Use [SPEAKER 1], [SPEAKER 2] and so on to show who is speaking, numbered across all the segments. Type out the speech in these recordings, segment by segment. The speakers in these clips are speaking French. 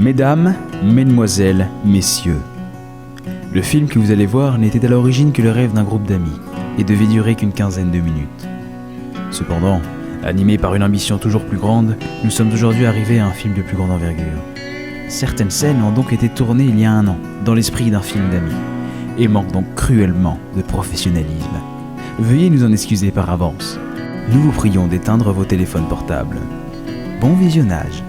[SPEAKER 1] Mesdames, mesdemoiselles, messieurs, le film que vous allez voir n'était à l'origine que le rêve d'un groupe d'amis et devait durer qu'une quinzaine de minutes. Cependant, animés par une ambition toujours plus grande, nous sommes aujourd'hui arrivés à un film de plus grande envergure. Certaines scènes ont donc été tournées il y a un an, dans l'esprit d'un film d'amis, et manquent donc cruellement de professionnalisme. Veuillez nous en excuser par avance. Nous vous prions d'éteindre vos téléphones portables. Bon visionnage.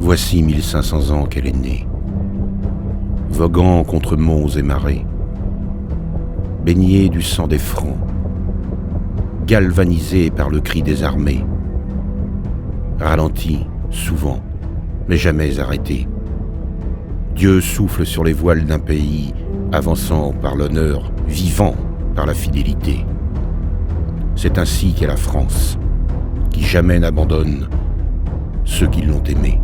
[SPEAKER 2] Voici 1500 ans qu'elle est née, voguant contre monts et marais, baignée du sang des Francs, galvanisée par le cri des armées, ralentie souvent, mais jamais arrêtée. Dieu souffle sur les voiles d'un pays, avançant par l'honneur, vivant par la fidélité. C'est ainsi qu'est la France, qui jamais n'abandonne ceux qui l'ont aimée.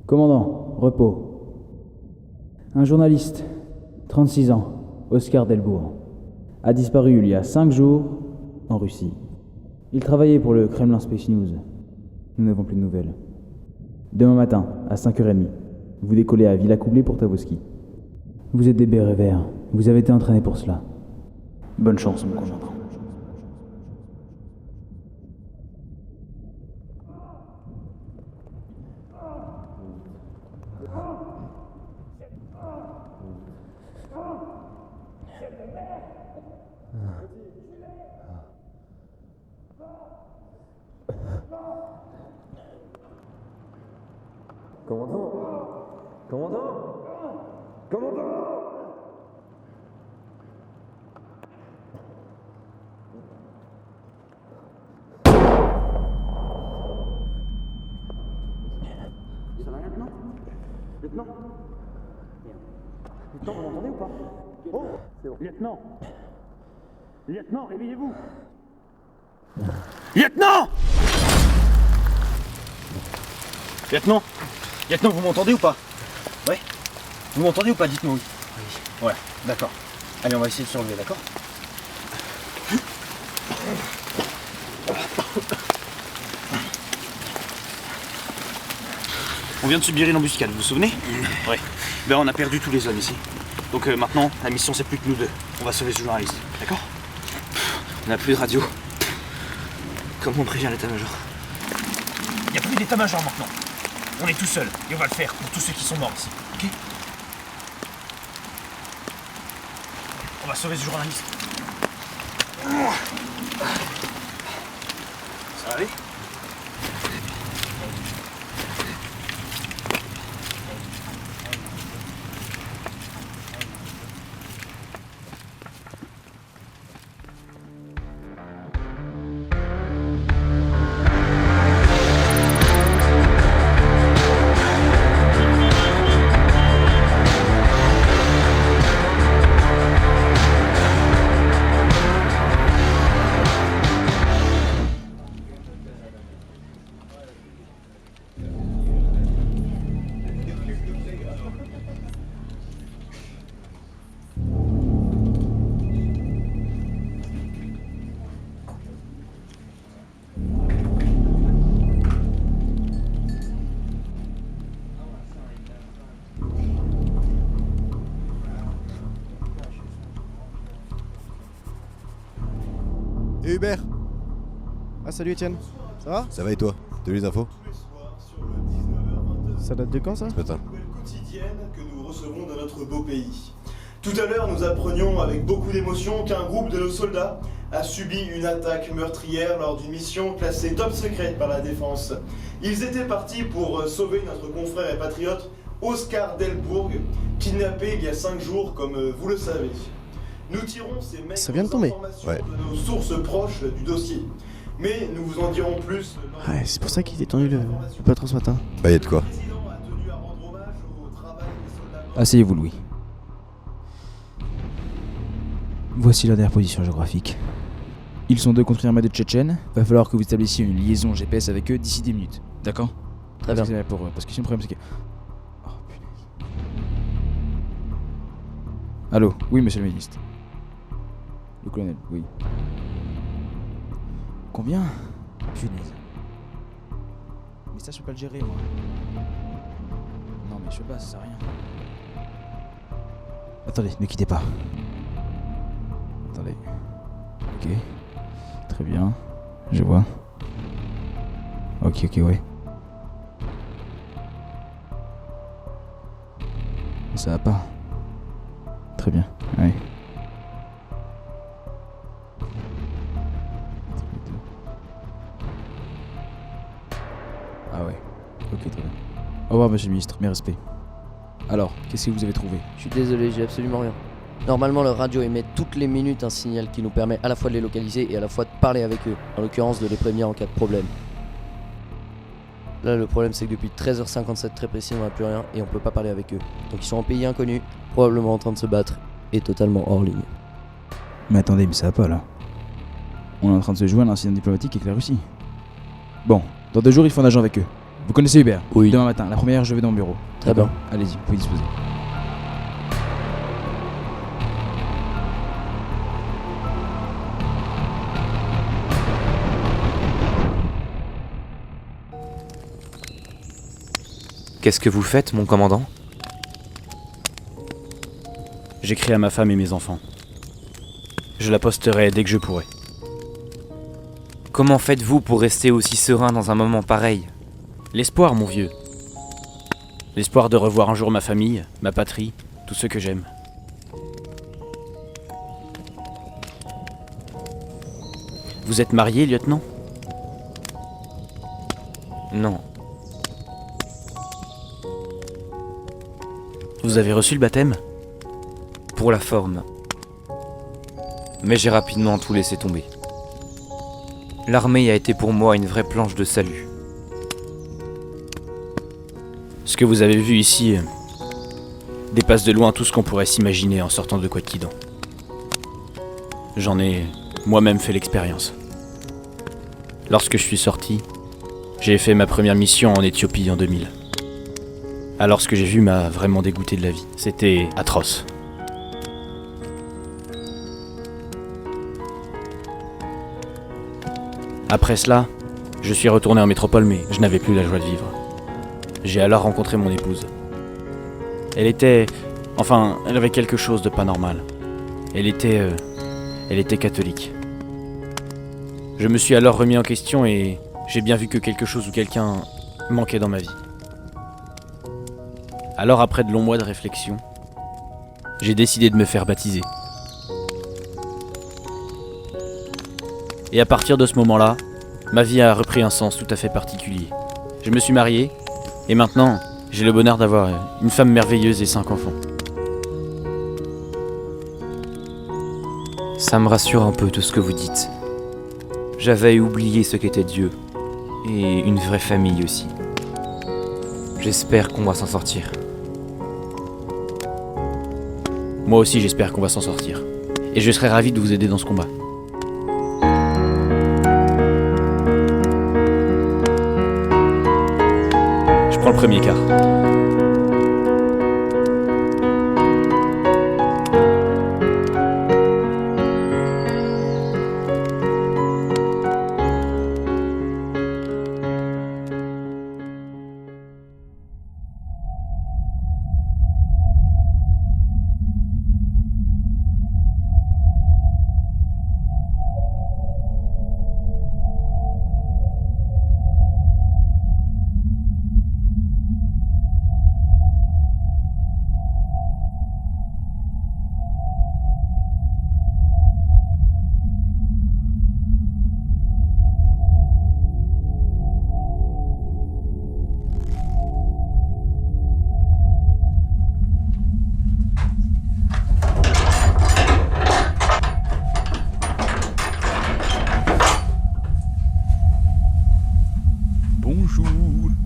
[SPEAKER 3] Commandant, repos. Un journaliste, 36 ans, Oscar Delbourg, a disparu il y a 5 jours en Russie. Il travaillait pour le Kremlin Space News. Nous n'avons plus de nouvelles. Demain matin, à 5h30, vous décollez à Villacoublay pour Tavoski. Vous êtes des bérets verts, vous avez été entraîné pour cela. Bonne chance, mon commandant.
[SPEAKER 4] Commandant! Commandant! Commandant!
[SPEAKER 5] Ça va, lieutenant? Lieutenant? Lieutenant, vous m'entendez ou pas? Oh! C'est bon. Lieutenant! Lieutenant, réveillez-vous! Lieutenant! Lieutenant! Lieutenant, vous m'entendez ou pas? Ouais? Vous m'entendez ou pas? Dites-moi oui. Oui. Ouais, d'accord. Allez, on va essayer de se relever, d'accord? On vient de subir une embuscade, vous vous souvenez? Ouais. Ben on a perdu tous les hommes ici. Donc maintenant, la mission c'est plus que nous deux. On va sauver ce journaliste, d'accord? On n'a plus de radio. Comment on prévient l'état-major? Il n'y a plus d'état-major maintenant. On est tout seul et on va le faire pour tous ceux qui sont morts ici, ok? On va sauver ce journaliste. Ça va aller?
[SPEAKER 6] Et Hubert? Ah salut Étienne, ça va?
[SPEAKER 7] Ça va et toi? T'as eu les infos?
[SPEAKER 6] Ça date de quand ça?
[SPEAKER 7] Ce matin.
[SPEAKER 8] Quotidienne que nous recevons dans notre beau pays. Tout à l'heure, nous apprenions avec beaucoup d'émotion qu'un groupe de nos soldats a subi une attaque meurtrière lors d'une mission classée top secret par la défense. Ils étaient partis pour sauver notre confrère et patriote Oscar Delbourg, kidnappé il y a 5 jours, comme vous le savez. Nous tirons ces mêmes
[SPEAKER 6] Ça vient de tomber.
[SPEAKER 8] informations
[SPEAKER 7] Ouais.
[SPEAKER 8] de nos sources proches du dossier. Mais nous vous en dirons plus.
[SPEAKER 6] Ouais, c'est pour ça qu'il était tendu le patron ce matin.
[SPEAKER 7] Bah y'a de quoi?
[SPEAKER 8] Le président a tenu à rendre hommage au travail des soldats.
[SPEAKER 3] Asseyez-vous, Louis. Voici la dernière position géographique. Ils sont 2 contre une armée de Tchétchènes. Va falloir que vous établissiez une liaison GPS avec eux d'ici 10 minutes. D'accord?
[SPEAKER 9] Très bien.
[SPEAKER 3] Parce que c'est un problème, c'est que... Oh, punaise. Allô? Oui, monsieur le ministre. Le colonel, oui. Combien? Punaise. Mais ça, je peux pas le gérer, moi. Non, mais je sais pas, ça sert à rien. Attendez, ne quittez pas. Attendez. Ok. Très bien. Je vois. Ok, ouais. Ça va pas. Très bien, ouais. Ah ouais. Ok, très bien. Au revoir, monsieur le ministre. Mes respects. Alors, qu'est-ce que vous avez trouvé?
[SPEAKER 9] Je suis désolé, j'ai absolument rien. Normalement, leur radio émet toutes les minutes un signal qui nous permet à la fois de les localiser et à la fois de parler avec eux, en l'occurrence de les prévenir en cas de problème. Là, le problème, c'est que depuis 13h57 très précis, on n'a plus rien et on peut pas parler avec eux. Donc ils sont en pays inconnu, probablement en train de se battre et totalement hors ligne.
[SPEAKER 3] Mais attendez, mais ça va pas là. On est en train de se jouer à un incident diplomatique avec la Russie. Bon, dans 2 jours, il faut un agent avec eux. Vous connaissez Hubert?
[SPEAKER 9] Oui.
[SPEAKER 3] Demain matin, la première, je vais dans le bureau.
[SPEAKER 9] Très bien.
[SPEAKER 3] Allez-y, vous pouvez disposer.
[SPEAKER 5] Qu'est-ce que vous faites, mon commandant?
[SPEAKER 1] J'écris à ma femme et mes enfants. Je la posterai dès que je pourrai.
[SPEAKER 7] Comment faites-vous pour rester aussi serein dans un moment pareil?
[SPEAKER 1] L'espoir, mon vieux. L'espoir de revoir un jour ma famille, ma patrie, tous ceux que j'aime. Vous êtes marié, lieutenant?
[SPEAKER 7] Non.
[SPEAKER 1] Vous avez reçu le baptême?
[SPEAKER 7] Pour la forme. Mais j'ai rapidement tout laissé tomber. L'armée a été pour moi une vraie planche de salut.
[SPEAKER 1] Ce que vous avez vu ici dépasse de loin tout ce qu'on pourrait s'imaginer en sortant de Quatquidan. J'en ai moi-même fait l'expérience. Lorsque je suis sorti, j'ai fait ma première mission en Éthiopie en 2000. Alors ce que j'ai vu m'a vraiment dégoûté de la vie. C'était atroce. Après cela, je suis retourné en métropole, mais je n'avais plus la joie de vivre. J'ai alors rencontré mon épouse. Elle avait quelque chose de pas normal. Elle était catholique. Je me suis alors remis en question et j'ai bien vu que quelque chose ou quelqu'un manquait dans ma vie. Alors après de longs mois de réflexion, j'ai décidé de me faire baptiser. Et à partir de ce moment-là, ma vie a repris un sens tout à fait particulier. Je me suis marié, et maintenant, j'ai le bonheur d'avoir une femme merveilleuse et 5 enfants.
[SPEAKER 7] Ça me rassure un peu tout ce que vous dites. J'avais oublié ce qu'était Dieu, et une vraie famille aussi. J'espère qu'on va s'en sortir.
[SPEAKER 1] Moi aussi, j'espère qu'on va s'en sortir. Et je serai ravi de vous aider dans ce combat. Je prends le premier quart.
[SPEAKER 10] Bonjour,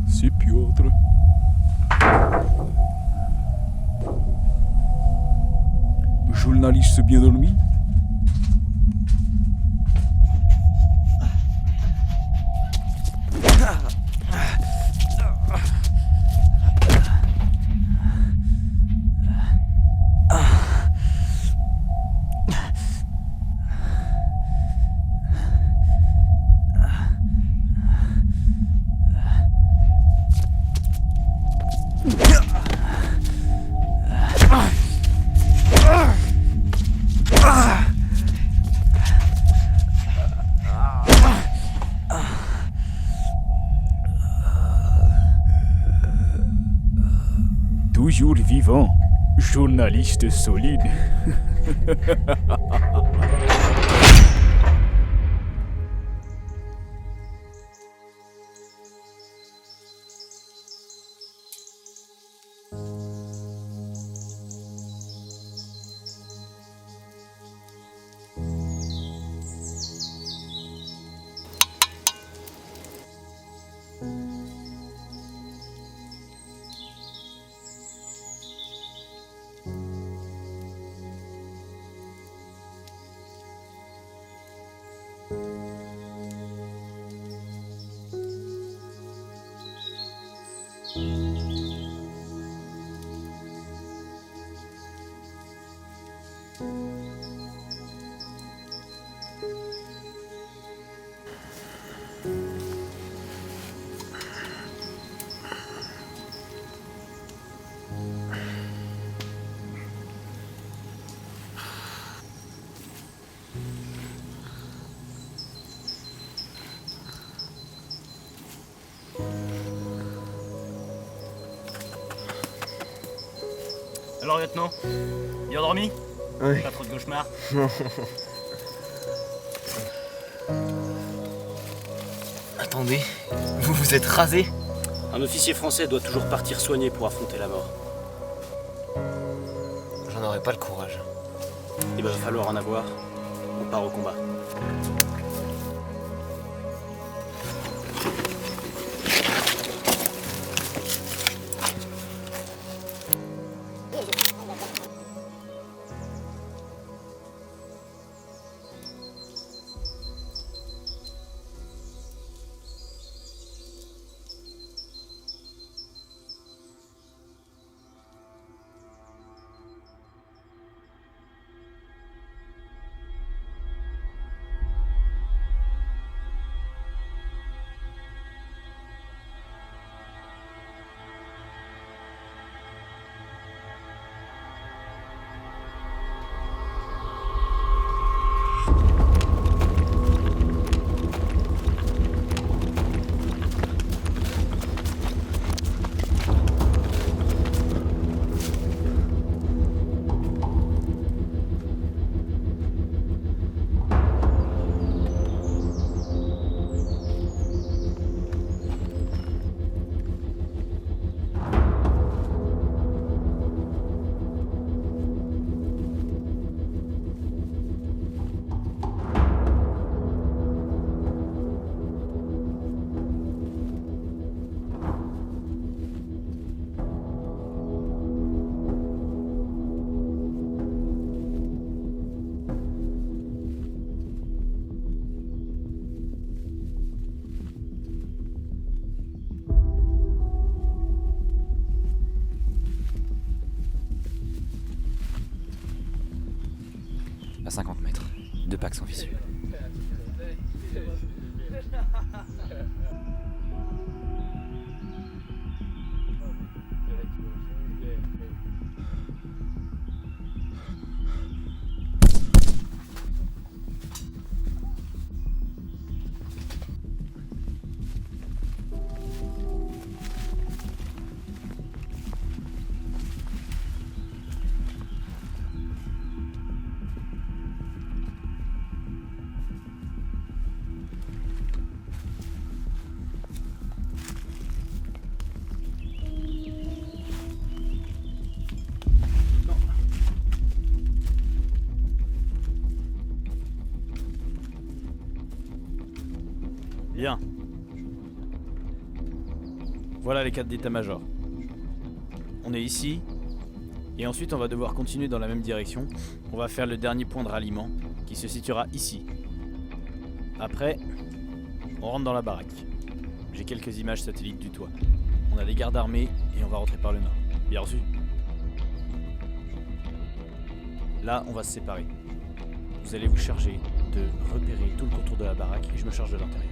[SPEAKER 10] c'est Piotr. Journaliste bien dormi? Toujours vivant, journaliste solide.
[SPEAKER 5] Alors, lieutenant, bien dormi?
[SPEAKER 4] Oui.
[SPEAKER 5] Pas trop de cauchemars? Attendez, vous vous êtes rasé? Un officier français doit toujours partir soigné pour affronter la mort.
[SPEAKER 7] J'en aurais pas le courage.
[SPEAKER 5] Il va falloir en avoir. On part au combat.
[SPEAKER 7] À 50 mètres, 2 packs sans fissure.
[SPEAKER 1] Bien. Voilà les cadres d'état-major. On est ici, et ensuite on va devoir continuer dans la même direction. On va faire le dernier point de ralliement, qui se situera ici. Après, on rentre dans la baraque. J'ai quelques images satellites du toit. On a des gardes armés, et on va rentrer par le nord. Bien reçu. Là, on va se séparer. Vous allez vous charger de repérer tout le contour de la baraque, et je me charge de l'intérieur.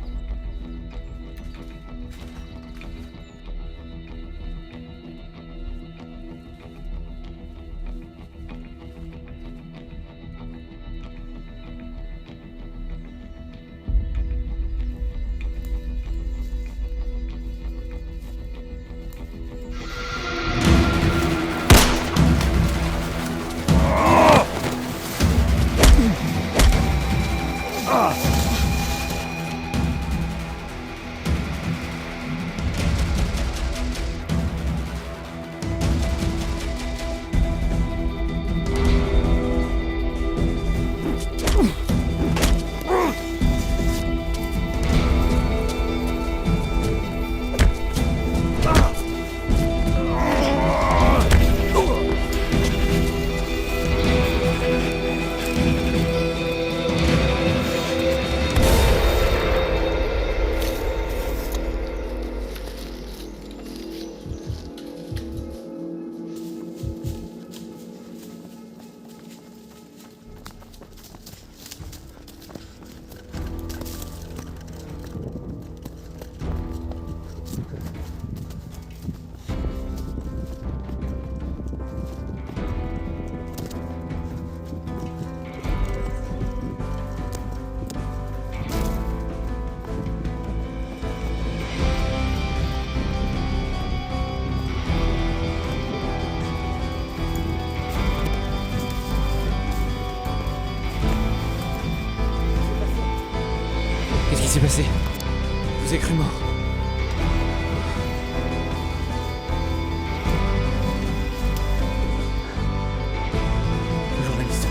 [SPEAKER 7] Qu'est-ce qui s'est passé? Je vous ai cru mort.
[SPEAKER 5] Le journaliste.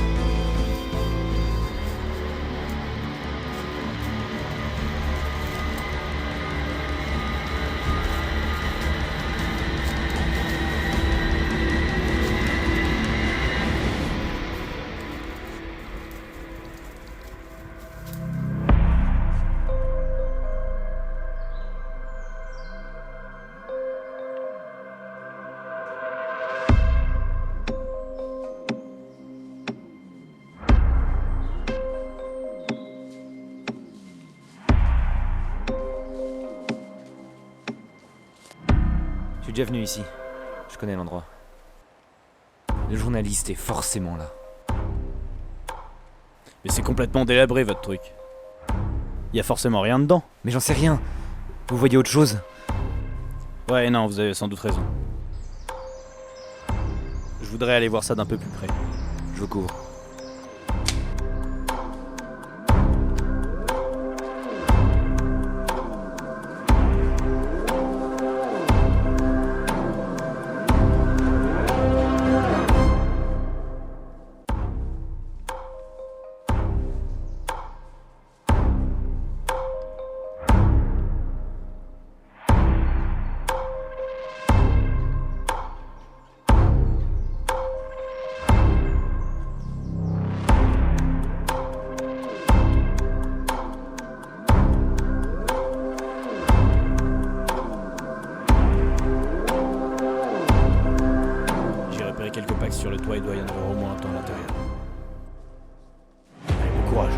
[SPEAKER 7] Je suis déjà venu ici. Je connais l'endroit. Le journaliste est forcément là.
[SPEAKER 1] Mais c'est complètement délabré votre truc. Y a forcément rien dedans.
[SPEAKER 7] Mais j'en sais rien. Vous voyez autre chose?
[SPEAKER 1] Ouais, non, vous avez sans doute raison. Je voudrais aller voir ça d'un peu plus près.
[SPEAKER 7] Je vous couvre.
[SPEAKER 1] Quelques packs sur le toit, il doit y en avoir au moins un temps à l'intérieur. Allez, bon courage.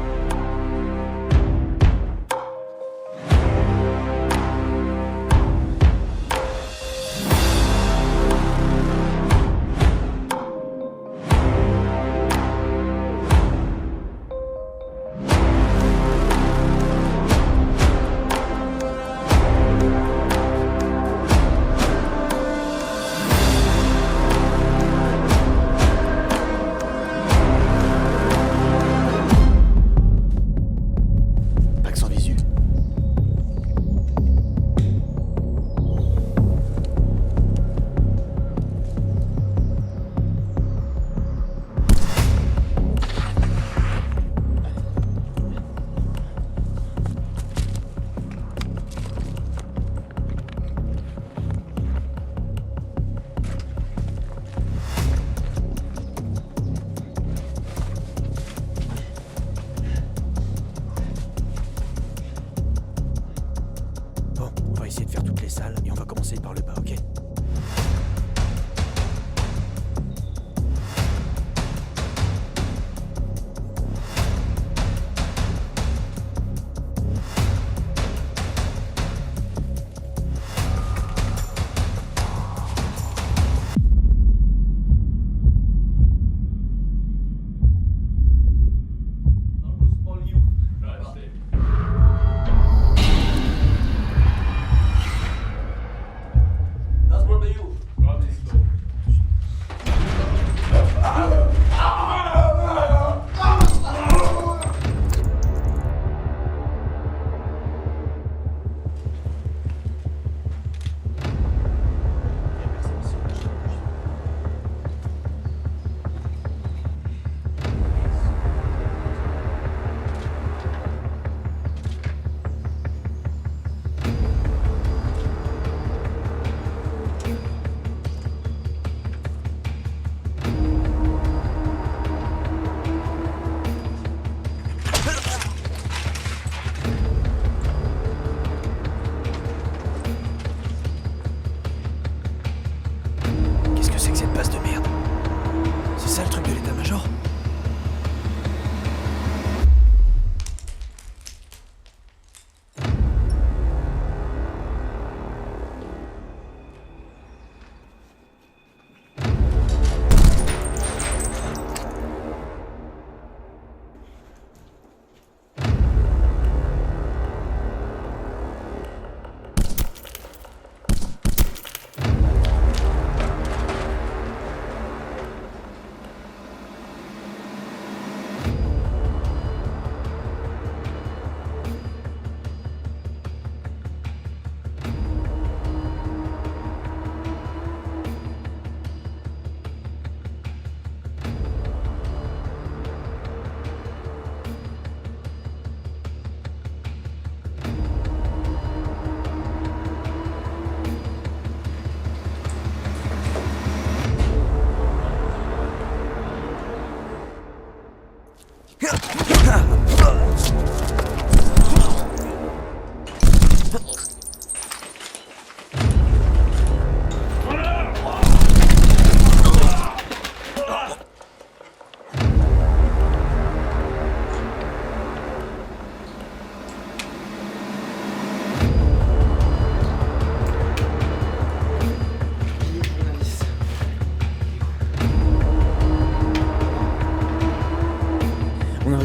[SPEAKER 1] Essayer de faire toutes les salles et on va commencer par le bas, ok?
[SPEAKER 8] Нас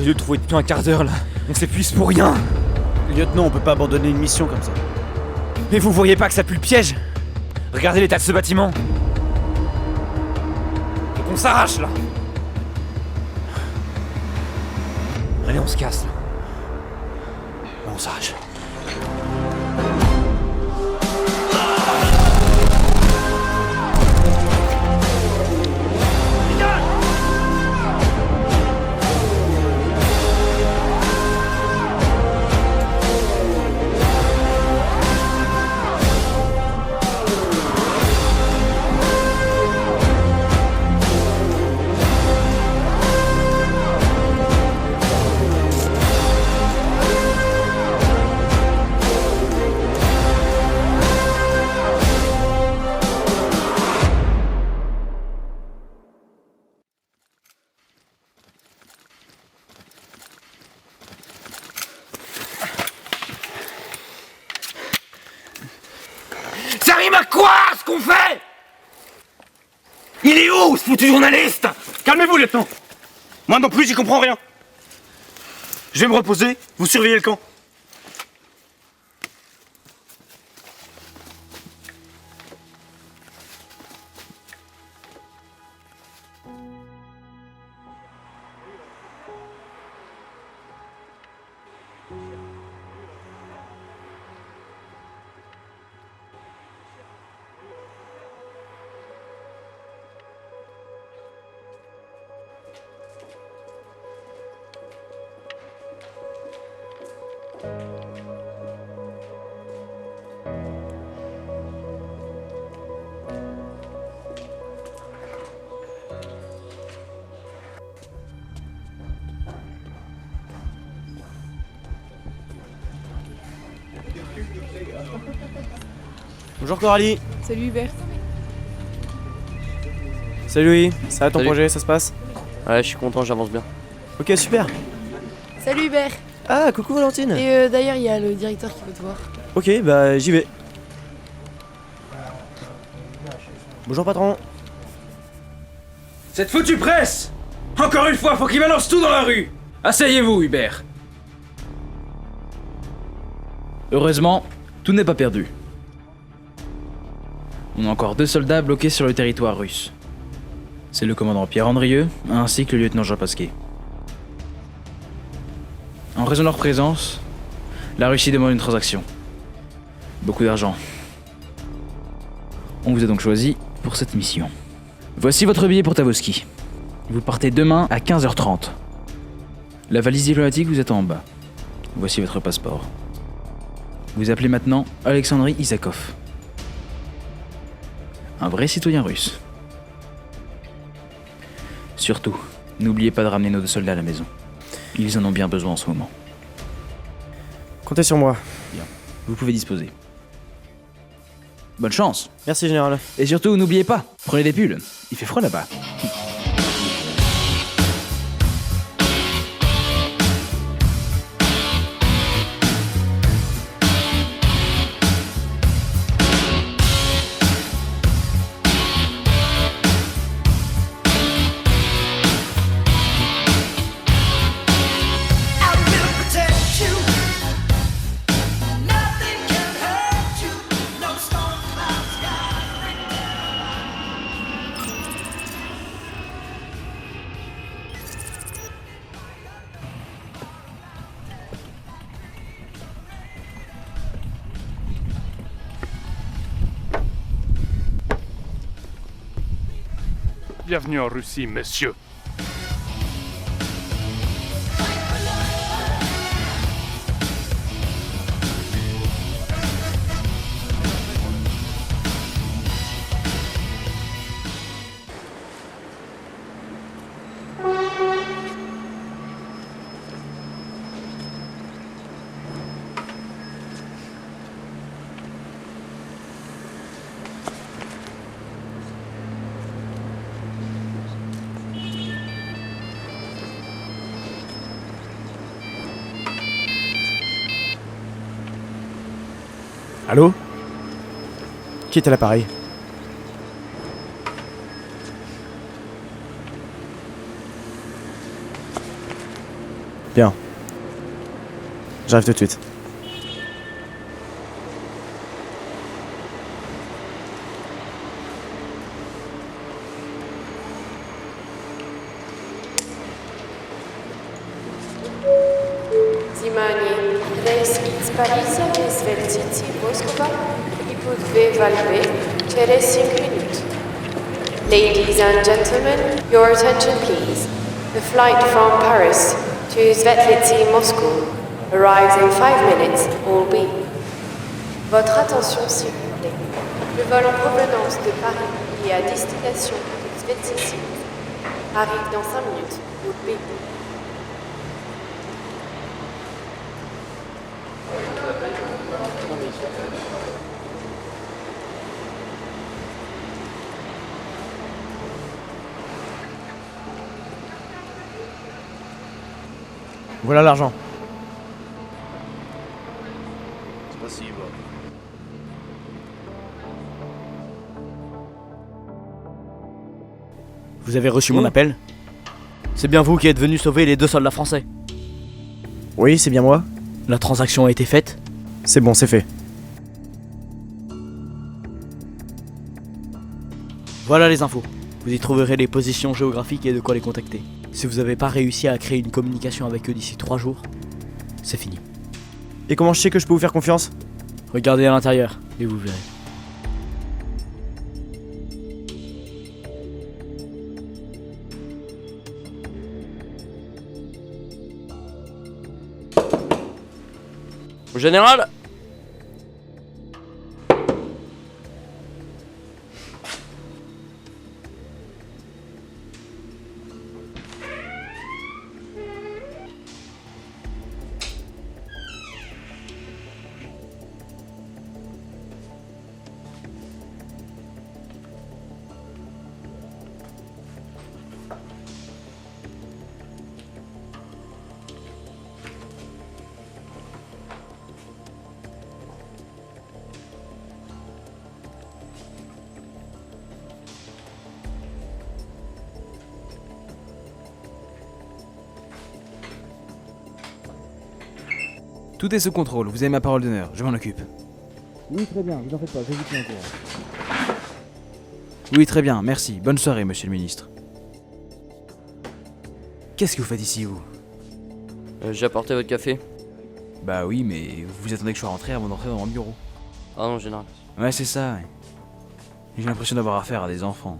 [SPEAKER 7] lieu de trouver depuis un quart d'heure là. On s'épuise pour rien.
[SPEAKER 5] Lieutenant, on peut pas abandonner une mission comme ça.
[SPEAKER 7] Mais vous voyez pas que ça pue le piège? Regardez l'état de ce bâtiment. Faut qu'on s'arrache là. Allez, on se casse là.
[SPEAKER 5] On s'arrache.
[SPEAKER 7] Ça rime à quoi ce qu'on fait? Il est où ce foutu journaliste?
[SPEAKER 5] Calmez-vous, lieutenant. Moi non plus, j'y comprends rien. Je vais me reposer, vous surveillez le camp.
[SPEAKER 6] Bonjour Coralie.
[SPEAKER 11] Salut Hubert.
[SPEAKER 6] Salut Louis, ça va ton
[SPEAKER 9] Salut.
[SPEAKER 6] projet, ça se passe?
[SPEAKER 9] Ouais, je suis content, j'avance bien.
[SPEAKER 6] Ok, super.
[SPEAKER 11] Salut Hubert.
[SPEAKER 6] Ah, coucou Valentine.
[SPEAKER 11] Et d'ailleurs, il y a le directeur qui veut te voir.
[SPEAKER 6] Ok, bah j'y vais. Bonjour patron.
[SPEAKER 1] Cette foutue presse! Encore une fois, faut qu'il balance tout dans la rue! Asseyez-vous, Hubert. Heureusement, tout n'est pas perdu. On a encore 2 soldats bloqués sur le territoire russe. C'est le commandant Pierre Andrieux ainsi que le lieutenant Jean Pasquet. En raison de leur présence, la Russie demande une transaction. Beaucoup d'argent. On vous a donc choisi pour cette mission. Voici votre billet pour Tavoski. Vous partez demain à 15h30. La valise diplomatique vous attend en bas. Voici votre passeport. Vous appelez maintenant Alexandri Isakov. Un vrai citoyen russe. Surtout, n'oubliez pas de ramener nos 2 soldats à la maison. Ils en ont bien besoin en ce moment.
[SPEAKER 6] Comptez sur moi.
[SPEAKER 1] Bien, vous pouvez disposer. Bonne chance.
[SPEAKER 6] Merci général.
[SPEAKER 1] Et surtout, n'oubliez pas, prenez des pulls. Il fait froid là-bas.
[SPEAKER 10] Bienvenue en Russie, messieurs.
[SPEAKER 6] Allô? Qui est à l'appareil? Bien. J'arrive tout de suite.
[SPEAKER 12] Внимание! Рейс из Парижа из Москва и будет Вальве через 5 минут. Ladies and gentlemen, your attention please. The flight from Paris to Svetlitsy, Moscow arrives in 5 minutes, all be. Votre attention s'il vous plaît. Le vol en provenance de Paris et à destination de Svetlitsy arrive dans 5 minutes, all be.
[SPEAKER 6] Voilà l'argent.
[SPEAKER 13] Vous avez reçu mon appel? C'est bien vous qui êtes venu sauver les 2 soldats français?
[SPEAKER 6] Oui, c'est bien moi.
[SPEAKER 13] La transaction a été faite?
[SPEAKER 6] C'est bon, c'est fait.
[SPEAKER 13] Voilà les infos. Vous y trouverez les positions géographiques et de quoi les contacter. Si vous n'avez pas réussi à créer une communication avec eux d'ici 3 jours, c'est fini.
[SPEAKER 6] Et comment je sais que je peux vous faire confiance?
[SPEAKER 13] Regardez à l'intérieur et vous verrez. Général!
[SPEAKER 1] Tout est sous contrôle, vous avez ma parole d'honneur, je m'en occupe.
[SPEAKER 3] Oui, très bien, vous en faites pas, je vous tiens au courant.
[SPEAKER 1] Oui, très bien, merci. Bonne soirée, monsieur le ministre. Qu'est-ce que vous faites ici, vous?
[SPEAKER 9] J'ai apporté votre café.
[SPEAKER 1] Bah oui, mais vous attendez que je sois rentré avant d'entrer dans mon bureau.
[SPEAKER 9] Ah non, général.
[SPEAKER 1] Ouais, c'est ça, ouais. J'ai l'impression d'avoir affaire à des enfants.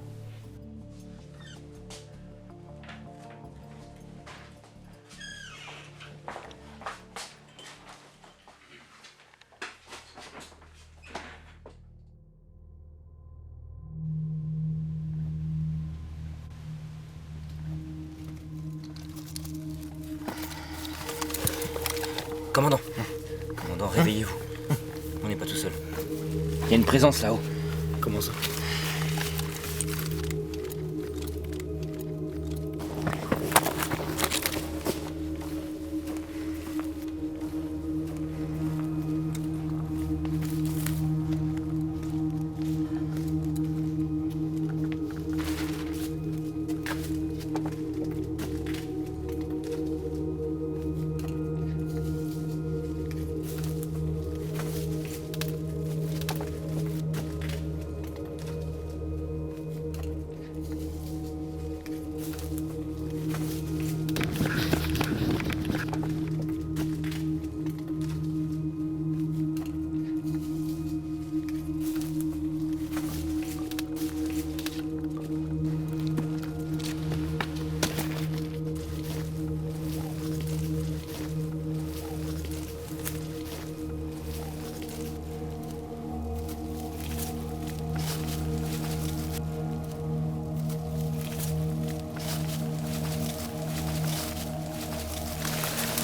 [SPEAKER 5] Commandant, réveillez-vous. On n'est pas tout seul. Il y a une présence là-haut. Comment ça?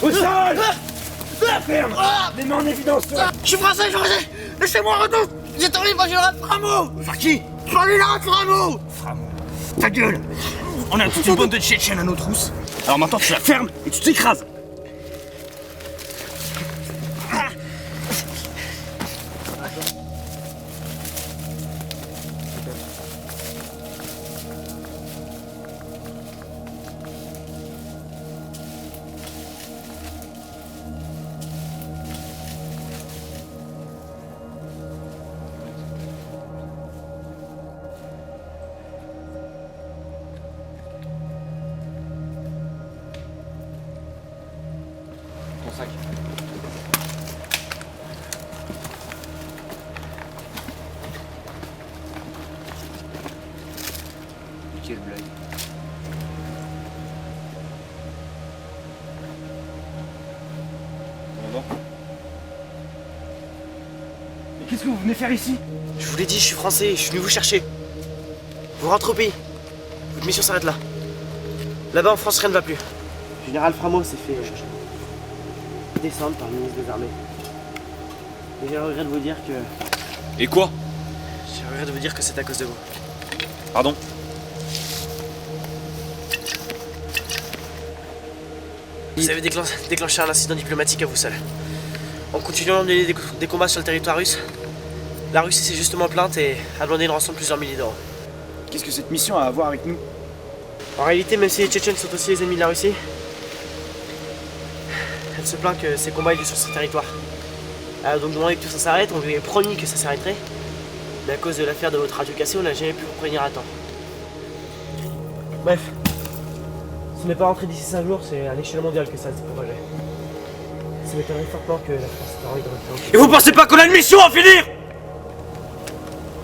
[SPEAKER 14] Au sol! Ferme! Les mains en évidence!
[SPEAKER 15] Je suis français! Laissez-moi retourner! J'ai envie de général Framo!
[SPEAKER 14] Enfin qui?
[SPEAKER 15] Celui-là, Framo!
[SPEAKER 14] Framo! Ta gueule! On a toute une bande de Tchétchènes à nos trousses! Alors maintenant tu la fermes et tu t'écrases!
[SPEAKER 5] Mais qu'est-ce que vous venez faire ici? Je vous l'ai dit, je suis français, je suis venu vous chercher. Vous rentrez au pays. Votre mission s'arrête là. Là-bas en France, rien ne va plus. Le général Framo s'est fait descendre par le ministre des Armées. Et j'ai le regret de vous dire que...
[SPEAKER 7] Et quoi?
[SPEAKER 5] J'ai le regret de vous dire que c'est à cause de vous.
[SPEAKER 7] Pardon?
[SPEAKER 5] Vous avez déclenché un incident diplomatique à vous seul. En continuant à mener des combats sur le territoire russe, la Russie s'est justement plainte et a demandé une rançon de plusieurs milliers d'euros.
[SPEAKER 14] Qu'est-ce que cette mission a à voir avec nous?
[SPEAKER 5] En réalité, même si les Tchétchènes sont aussi les ennemis de la Russie, elle se plaint que ces combats aient lieu sur ce territoire. Elle a donc demandé que tout ça s'arrête, on lui avait promis que ça s'arrêterait. Mais à cause de l'affaire de votre radio cassée, on n'a jamais pu vous prévenir à temps. Bref. Si on n'est pas rentré d'ici 5 jours, c'est à l'échelle mondiale que ça s'est propagé. Ça m'étonnerait fortement que la France ait envie de rentrer.
[SPEAKER 14] Et vous pensez pas qu'on a une mission à finir?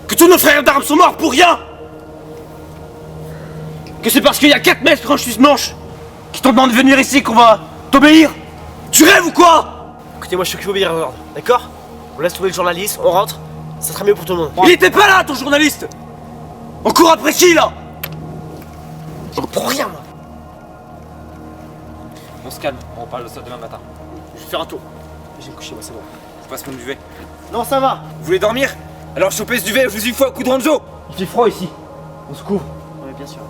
[SPEAKER 14] Que tous nos frères d'armes sont morts pour rien? Que c'est parce qu'il y a 4 mecs franchis ce manche qui t'ont demandé de venir ici qu'on va t'obéir? Tu rêves ou quoi?
[SPEAKER 5] Écoutez, moi je suis occupé d'obéir aux ordres, d'accord? On laisse trouver le journaliste, on rentre, ça sera mieux pour tout le monde.
[SPEAKER 14] Il était pas là ton journaliste! On court après qui là?
[SPEAKER 5] Pour rien moi!
[SPEAKER 7] On se calme, on parle de ça demain matin.
[SPEAKER 5] Je vais faire un tour. Je vais me coucher, moi c'est bon.
[SPEAKER 7] Je passe mon duvet.
[SPEAKER 5] Non, ça va!
[SPEAKER 7] Vous voulez dormir? Alors chopez ce duvet, je vous y faut un coup de ranjo!
[SPEAKER 5] Il fait froid ici. On se couvre. Ouais, bien sûr.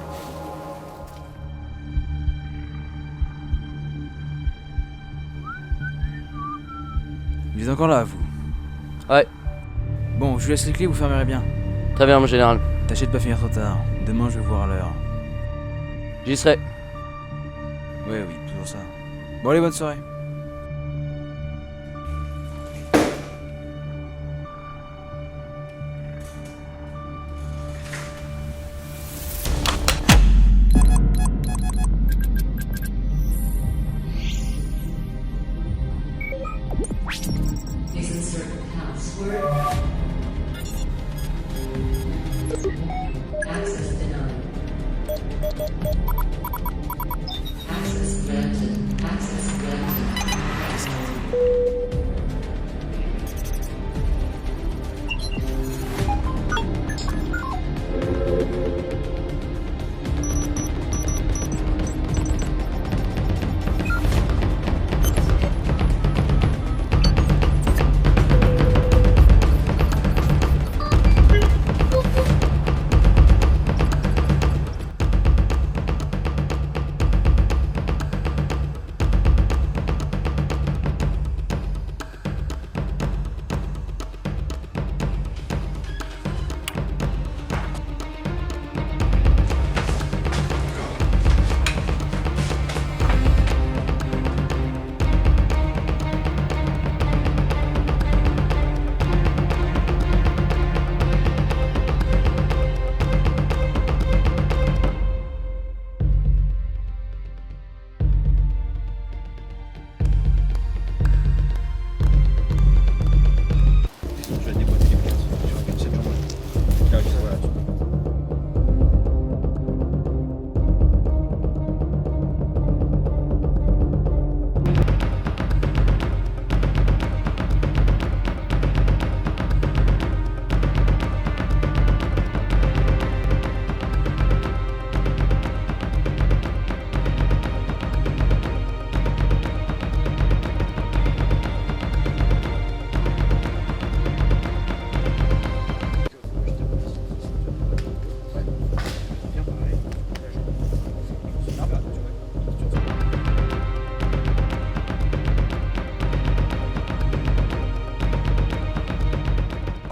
[SPEAKER 1] Vous êtes encore là, vous?
[SPEAKER 9] Ouais.
[SPEAKER 1] Bon, je vous laisse les clés, vous fermerez bien.
[SPEAKER 9] Très bien, mon général.
[SPEAKER 1] Tâchez de pas finir trop tard. Demain, je vais voir l'heure.
[SPEAKER 9] J'y serai.
[SPEAKER 1] Oui, toujours ça. Bon, allez, bonne soirée.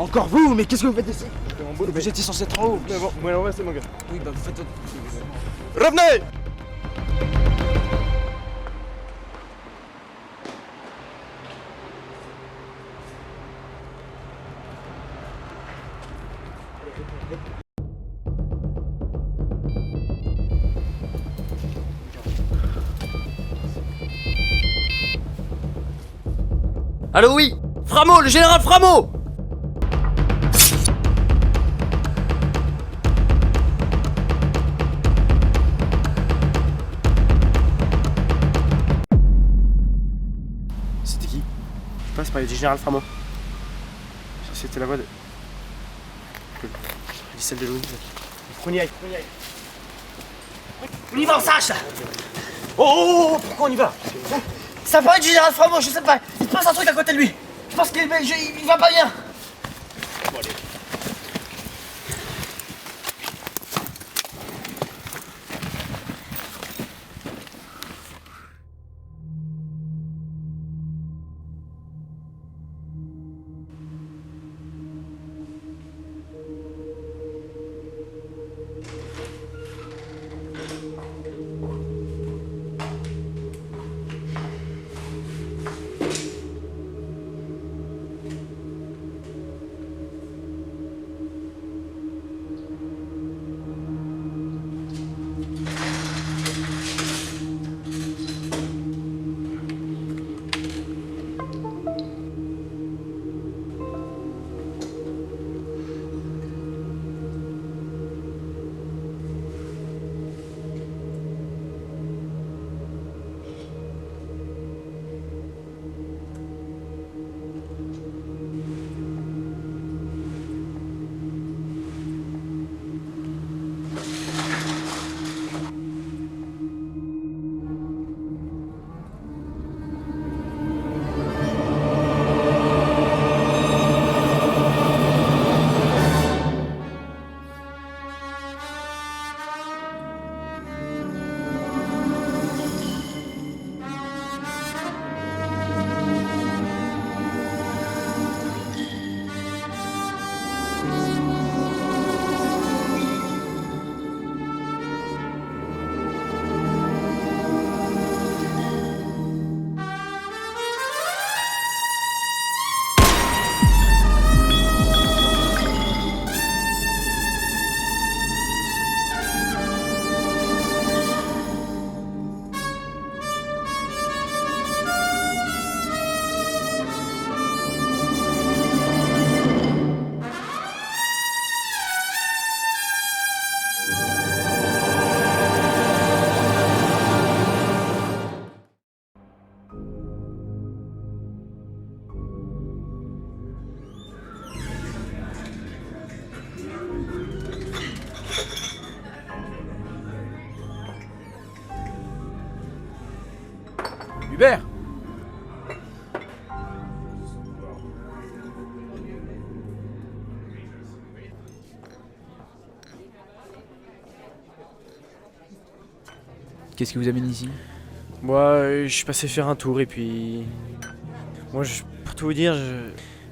[SPEAKER 14] Encore vous? Mais qu'est-ce que vous faites ici?
[SPEAKER 6] Vous étiez censé être en haut. Mais bon, ouais, ouais, c'est mon gars.
[SPEAKER 1] Oui, bah vous faites...
[SPEAKER 6] Revenez!
[SPEAKER 9] Allô, oui? Framo, le général Framo!
[SPEAKER 5] C'était qui? Je passe par le général Framo.
[SPEAKER 16] C'était la voix de... celle de Louise. On y aille.
[SPEAKER 15] On y va, on sache.
[SPEAKER 14] Oh, pourquoi on y va?
[SPEAKER 15] Ça paraît du général Framont, je sais pas. Il se passe un truc à côté de lui. Je pense qu'il va pas bien.
[SPEAKER 14] Bon, allez.
[SPEAKER 1] Hubert! Qu'est-ce qui vous amène ici?
[SPEAKER 16] Moi, je suis passé faire un tour et puis... Moi, pour tout vous dire,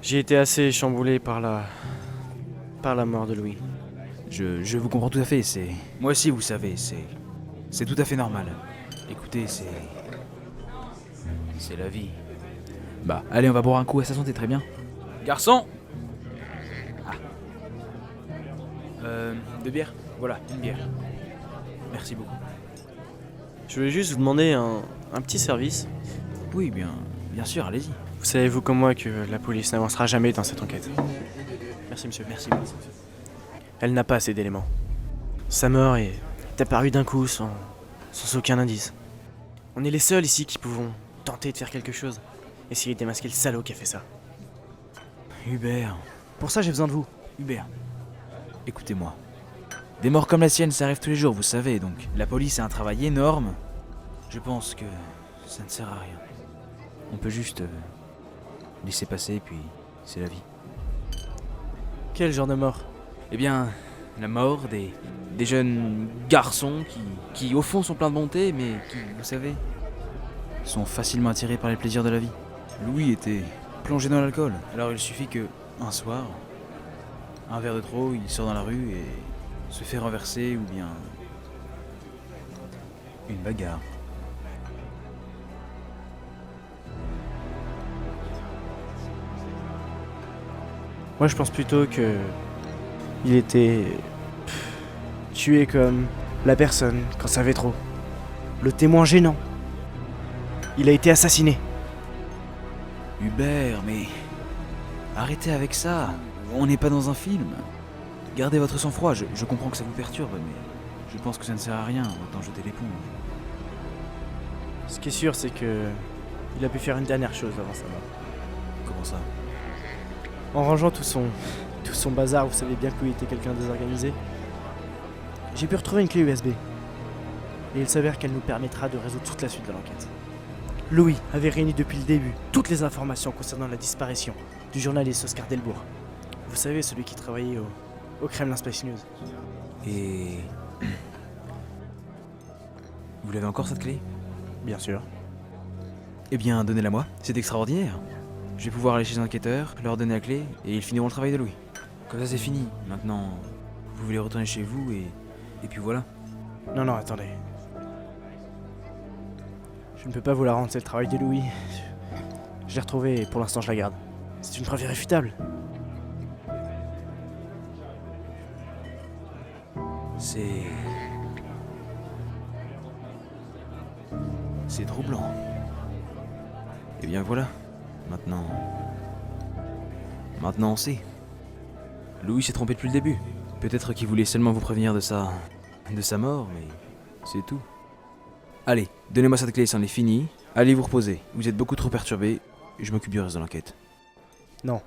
[SPEAKER 16] j'ai été assez chamboulé par la mort de Louis.
[SPEAKER 1] Je vous comprends tout à fait, c'est... Moi aussi, vous savez, c'est tout à fait normal. Écoutez, c'est la vie. Bah, allez, on va boire un coup à sa santé, très bien. Garçon! Ah. 2 bières? Voilà, une bière. Merci beaucoup.
[SPEAKER 16] Je voulais juste vous demander un petit service.
[SPEAKER 1] Oui, bien sûr, allez-y.
[SPEAKER 16] Vous savez, vous comme moi, que la police n'avancera jamais dans cette enquête. Merci, monsieur.
[SPEAKER 1] Merci beaucoup.
[SPEAKER 16] Elle n'a pas assez d'éléments. Sa mort est apparue d'un coup, sans aucun indice. On est les seuls ici qui pouvons tenter de faire quelque chose. Essayer de démasquer le salaud qui a fait ça.
[SPEAKER 1] Hubert.
[SPEAKER 16] Pour ça, j'ai besoin de vous.
[SPEAKER 1] Hubert. Écoutez-moi. Des morts comme la sienne, ça arrive tous les jours, vous savez, donc la police a un travail énorme. Je pense que ça ne sert à rien. On peut juste laisser passer, puis c'est la vie.
[SPEAKER 16] Quel genre de mort?
[SPEAKER 1] Eh bien, la mort des jeunes garçons qui au fond sont pleins de bonté, mais qui, vous savez, sont facilement attirés par les plaisirs de la vie. Louis était plongé dans l'alcool, alors il suffit que, un soir, un verre de trop, il sort dans la rue et se fait renverser, ou bien une bagarre.
[SPEAKER 16] Moi, je pense plutôt que il était tué comme la personne quand ça avait trop. Le témoin gênant. Il a été assassiné.
[SPEAKER 1] Hubert, mais arrêtez avec ça. On n'est pas dans un film. Gardez votre sang-froid. Je comprends que ça vous perturbe, mais je pense que ça ne sert à rien. Autant jeter l'éponge.
[SPEAKER 16] Ce qui est sûr, c'est que il a pu faire une dernière chose avant sa mort.
[SPEAKER 1] Comment ça?
[SPEAKER 16] En rangeant tout son bazar, vous savez bien que Louis était quelqu'un de désorganisé, j'ai pu retrouver une clé USB. Et il s'avère qu'elle nous permettra de résoudre toute la suite de l'enquête. Louis avait réuni depuis le début toutes les informations concernant la disparition du journaliste Oscar Delbourg. Vous savez, celui qui travaillait au Kremlin Space News.
[SPEAKER 1] Et... Vous l'avez encore cette clé?
[SPEAKER 16] Bien sûr.
[SPEAKER 1] Eh bien, donnez-la moi, c'est extraordinaire. Je vais pouvoir aller chez les enquêteurs, leur donner la clé, et ils finiront le travail de Louis. Comme ça c'est fini, maintenant, vous voulez retourner chez vous, et puis voilà.
[SPEAKER 16] Non, attendez. Je ne peux pas vous la rendre, c'est le travail de Louis. Je l'ai retrouvée et pour l'instant je la garde. C'est une preuve irréfutable.
[SPEAKER 1] C'est troublant. Eh bien voilà, maintenant on sait. Louis s'est trompé depuis le début. Peut-être qu'il voulait seulement vous prévenir de sa mort, mais c'est tout. Allez, donnez-moi cette clé, c'en est fini. Allez vous reposer, vous êtes beaucoup trop perturbé. Je m'occupe du reste de l'enquête.
[SPEAKER 16] Non,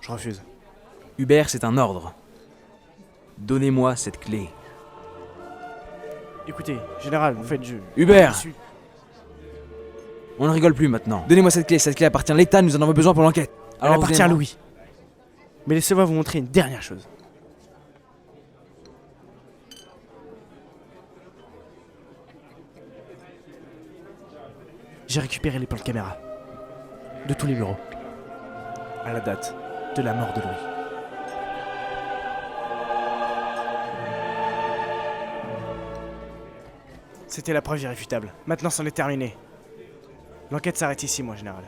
[SPEAKER 16] je refuse.
[SPEAKER 1] Hubert, c'est un ordre. Donnez-moi cette clé.
[SPEAKER 16] Écoutez, général, en fait,
[SPEAKER 1] Hubert!
[SPEAKER 16] je suis...
[SPEAKER 1] On ne rigole plus maintenant. Donnez-moi cette clé appartient à l'État, nous en avons besoin pour l'enquête.
[SPEAKER 16] Elle appartient à Louis. Mais laissez-moi vous montrer une dernière chose. J'ai récupéré les plans de caméra. De tous les bureaux. À la date de la mort de Louis. C'était la preuve irréfutable. Maintenant, c'en est terminé. L'enquête s'arrête ici, moi, général.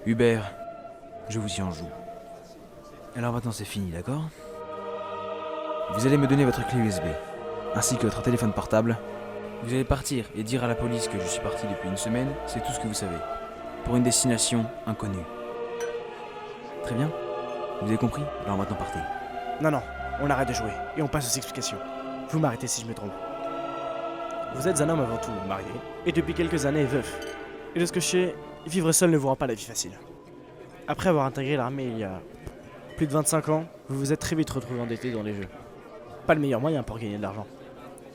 [SPEAKER 1] Hubert, je vous y en joue. Alors maintenant c'est fini, d'accord? Vous allez me donner votre clé USB, ainsi que votre téléphone portable. Vous allez partir et dire à la police que je suis parti depuis une semaine, c'est tout ce que vous savez. Pour une destination inconnue. Très bien? Vous avez compris? Alors maintenant partez.
[SPEAKER 16] Non, on arrête de jouer et on passe aux explications. Vous m'arrêtez si je me trompe. Vous êtes un homme avant tout marié, et depuis quelques années veuf. Et de ce que je sais, vivre seul ne vous rend pas la vie facile. Après avoir intégré l'armée il y a plus de 25 ans, vous vous êtes très vite retrouvé endetté dans les jeux. Pas le meilleur moyen pour gagner de l'argent.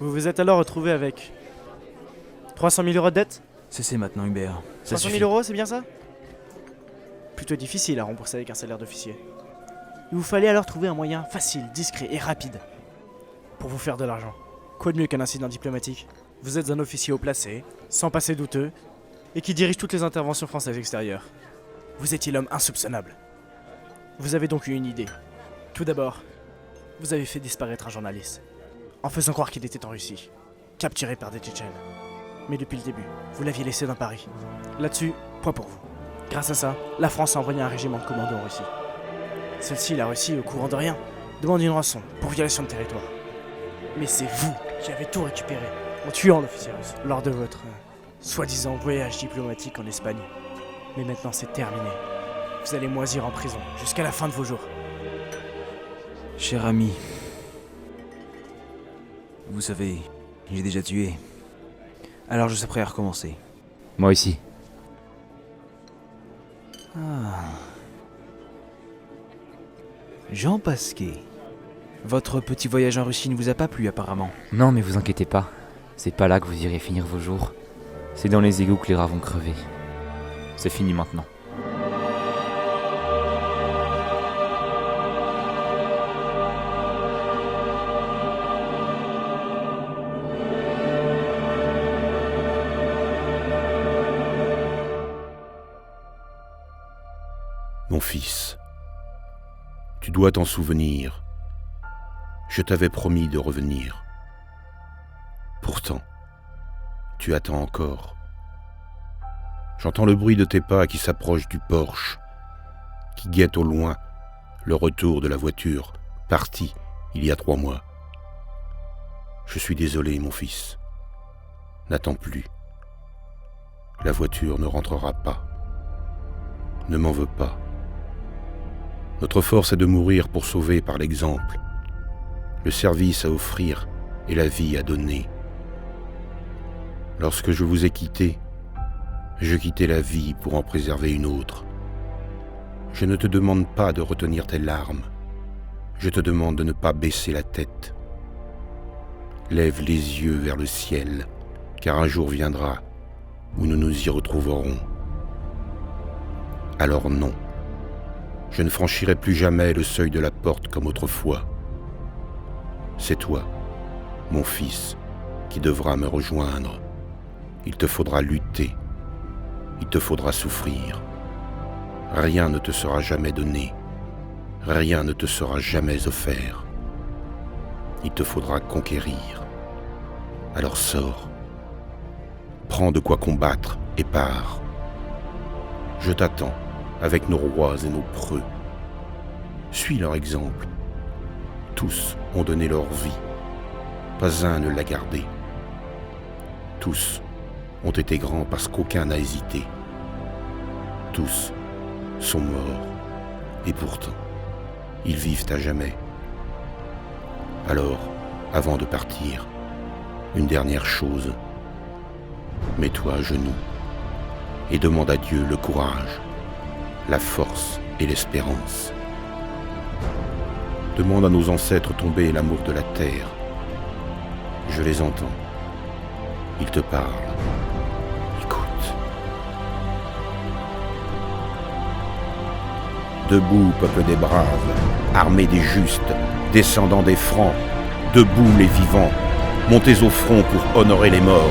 [SPEAKER 16] Vous vous êtes alors retrouvé avec 300 000 euros de dette?
[SPEAKER 1] Cessez maintenant, Hubert.
[SPEAKER 16] 300 000 euros, c'est bien ça? Plutôt difficile à rembourser avec un salaire d'officier. Il vous fallait alors trouver un moyen facile, discret et rapide pour vous faire de l'argent. Quoi de mieux qu'un incident diplomatique? Vous êtes un officier haut placé, sans passé douteux, et qui dirige toutes les interventions françaises extérieures. Vous étiez l'homme insoupçonnable. Vous avez donc eu une idée. Tout d'abord, vous avez fait disparaître un journaliste, en faisant croire qu'il était en Russie, capturé par des Tchétchènes. Mais depuis le début, vous l'aviez laissé dans Paris. Là-dessus, point pour vous. Grâce à ça, la France a envoyé un régiment de commando en Russie. Celle-ci, la Russie, au courant de rien, demande une rançon pour violation de territoire. Mais c'est vous qui avez tout récupéré en tuant l'officier russe lors de votre soi-disant voyage diplomatique en Espagne. Mais maintenant c'est terminé. Vous allez moisir en prison jusqu'à la fin de vos jours.
[SPEAKER 1] Cher ami, vous savez, j'ai déjà tué. Alors je suis prêt à recommencer.
[SPEAKER 7] Moi aussi.
[SPEAKER 1] Jean Pasquet, votre petit voyage en Russie ne vous a pas plu apparemment.
[SPEAKER 7] Non, mais vous inquiétez pas. C'est pas là que vous irez finir vos jours. C'est dans les égouts que les rats vont crever. C'est fini maintenant.
[SPEAKER 2] Mon fils, tu dois t'en souvenir. Je t'avais promis de revenir. Pourtant, tu attends encore. J'entends le bruit de tes pas qui s'approchent du porche, qui guette au loin le retour de la voiture partie il y a 3 mois. Je suis désolé, mon fils. N'attends plus. La voiture ne rentrera pas. Ne m'en veux pas. Notre force est de mourir pour sauver par l'exemple, le service à offrir et la vie à donner. Lorsque je vous ai quitté, je quittais la vie pour en préserver une autre. Je ne te demande pas de retenir tes larmes. Je te demande de ne pas baisser la tête. Lève les yeux vers le ciel, car un jour viendra où nous nous y retrouverons. Alors non, je ne franchirai plus jamais le seuil de la porte comme autrefois. C'est toi, mon fils, qui devras me rejoindre. Il te faudra lutter, il te faudra souffrir. Rien ne te sera jamais donné, rien ne te sera jamais offert. Il te faudra conquérir. Alors sors, prends de quoi combattre et pars. Je t'attends avec nos rois et nos preux. Suis leur exemple. Tous ont donné leur vie, pas un ne l'a gardé. Tous ont été grands parce qu'aucun n'a hésité. Tous sont morts, et pourtant, ils vivent à jamais. Alors, avant de partir, une dernière chose, mets-toi à genoux et demande à Dieu le courage, la force et l'espérance. Demande à nos ancêtres tombés l'amour de la terre. Je les entends. Ils te parlent. Écoute. Debout, peuple des braves, armés des justes, descendants des francs, debout les vivants, montez au front pour honorer les morts.